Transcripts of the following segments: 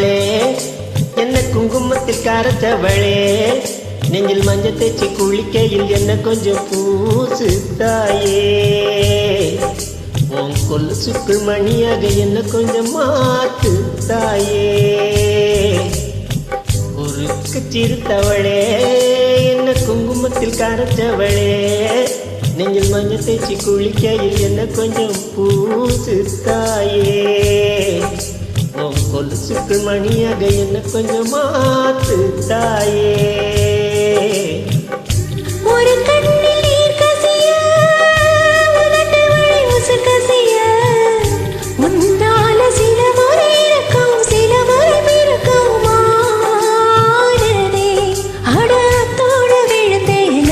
சிரித்தவளே என்ன குங்குமத்தில் கரைச்சவளே நெஞ்சில் மஞ்சள் தேய்ச்சி குளிக்கையில் என்ன கொஞ்சம் பூசு தாயே உன் கொலுசுக்குள் மணியாக என்ன கொஞ்சம் மாத்து தாயே உருக்கு சிரித்தவளே என்ன குங்குமத்தில் கரைச்சவளே நெஞ்சில் மஞ்சள் தேய்ச்சி குளிக்கையில் என்ன கொஞ்சம் பூசு தாயே உன் கொலுசுக்குள் மணியாக என்ன கொஞ்சம் மாத்து தாயே ஒரு கண்ணில் நீர் கசிய உதட்டு வழி உசுர் கசிய உன்னால சில முறை இருக்கும் சில முறை பிறக்கும் ஆனதே அடத்தோடு விழுந்தேன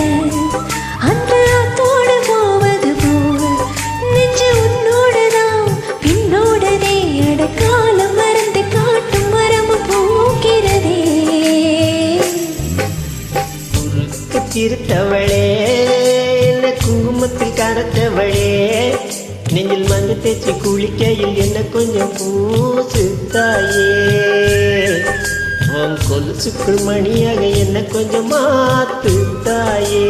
அந்த அத்தோடு போவது போல் நெஞ்சு உன்னோடுதான் பின்னோடதே அடக்காலம் மறந்து காட்டும் மரமு போக்கிறதே சிரித்தவளே என்ன குங்குமத்தில் கரைச்சவளே நெஞ்சில் மஞ்சள் தேய்ச்சி குளிக்கையில் என்ன கொஞ்சம் பூசு தாயே உன் கொலுசுக்குள் மணியாக என்ன கொஞ்சம் மாத்து தாயே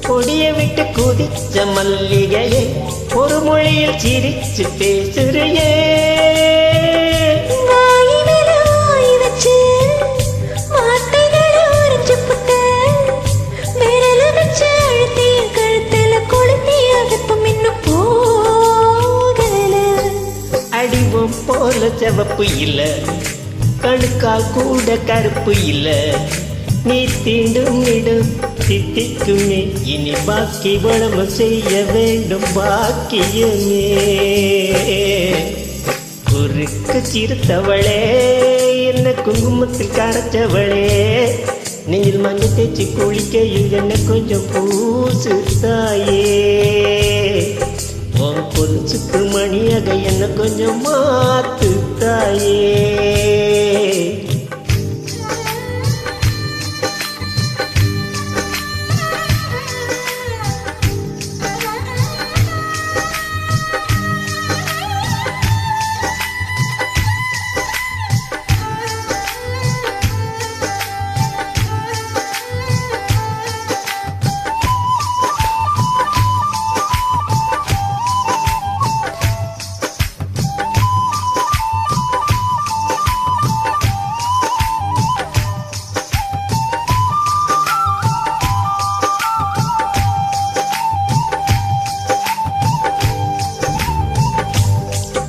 கொடிய விட்டு குதிச்ச மல்லிகையே ஒரு மொழியில் சிரிச்சு பேசுறியே அடிவம் போல செவப்பு இல்ல கணுக்கால் கூட கருப்பு இல்ல நீ தீண்டும் இடம் தித்திக்குமே இனி பாக்கி வளம செய்ய வேண்டும் பாக்கியமே குறுக்கு சிரித்தவளே என்ன குங்குமத்தில் கரைச்சவளே நெஞ்சில் மஞ்சள் தேய்ச்சி குளிக்கையில் என்ன கொஞ்சம் பூசு தாயே உன் கொலுசுக்கு மணியாக என்ன கொஞ்சம் மாத்து தாயே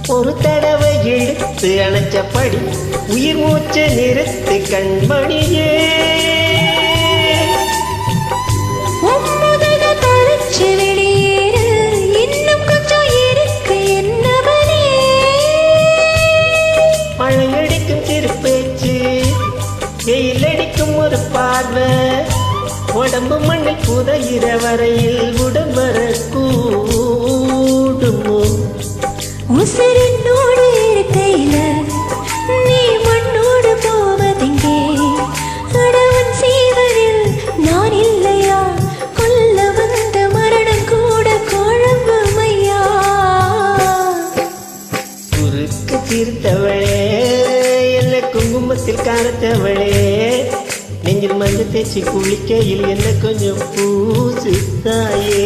ஒரு தடவை இழுத்து அணைச்சபடி உயிர் மூச்சு நிறுத்து கண்மணியே மழையடிக்கும் திருப்பேச்சு வெயிலடிக்கும் ஒரு பார்வை உடம்பு மண்ணில் புதையிற வரையில் உடம்பர கூடுமோ உசிரினோடு இருக்கையில நீ மண்ணோடு போவதெங்கே கடவுன் சீவரில் நான் இல்லையா கொல்ல வந்த மரணம் கூட குழம்புமையா குறுக்கு சிரித்தவளே என்ன குங்குமத்தில் கரைச்சவளே நெஞ்சில் மஞ்சள் தேய்ச்சி குளிக்கையில் என்ன கொஞ்சம் பூசு தாயே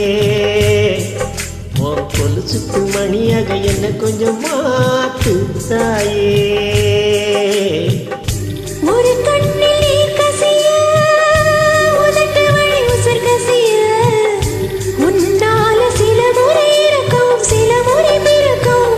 உன் கொலுசுக்கு மணியாக என்ன கொஞ்சம் மாத்து தாயே ஒரு கண்ணில் நீர் கசிய உதட்டு வழி உசுர் கசிய உன்னால சில முறை இருக்கும் சில முறை பிறக்கும்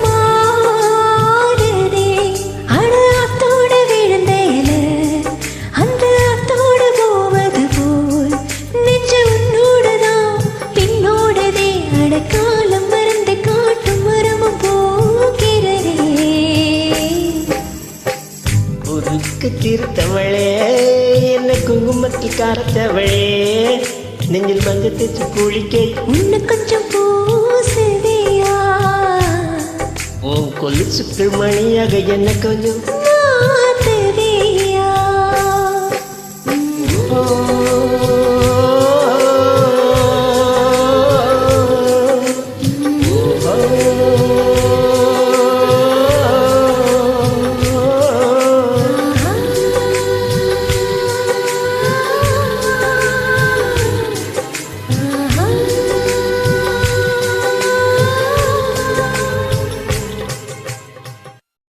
சிறுத்தவளே என்ன குங்குமத்தில் கரைச்சவளே நெஞ்சில் மஞ்ச தேச்சு குளிக்க உன்னை கொஞ்சம் பூசுவியா உன் கொலுசுக்கள் மணியாக என்ன கொஞ்சம் மாத்துவியா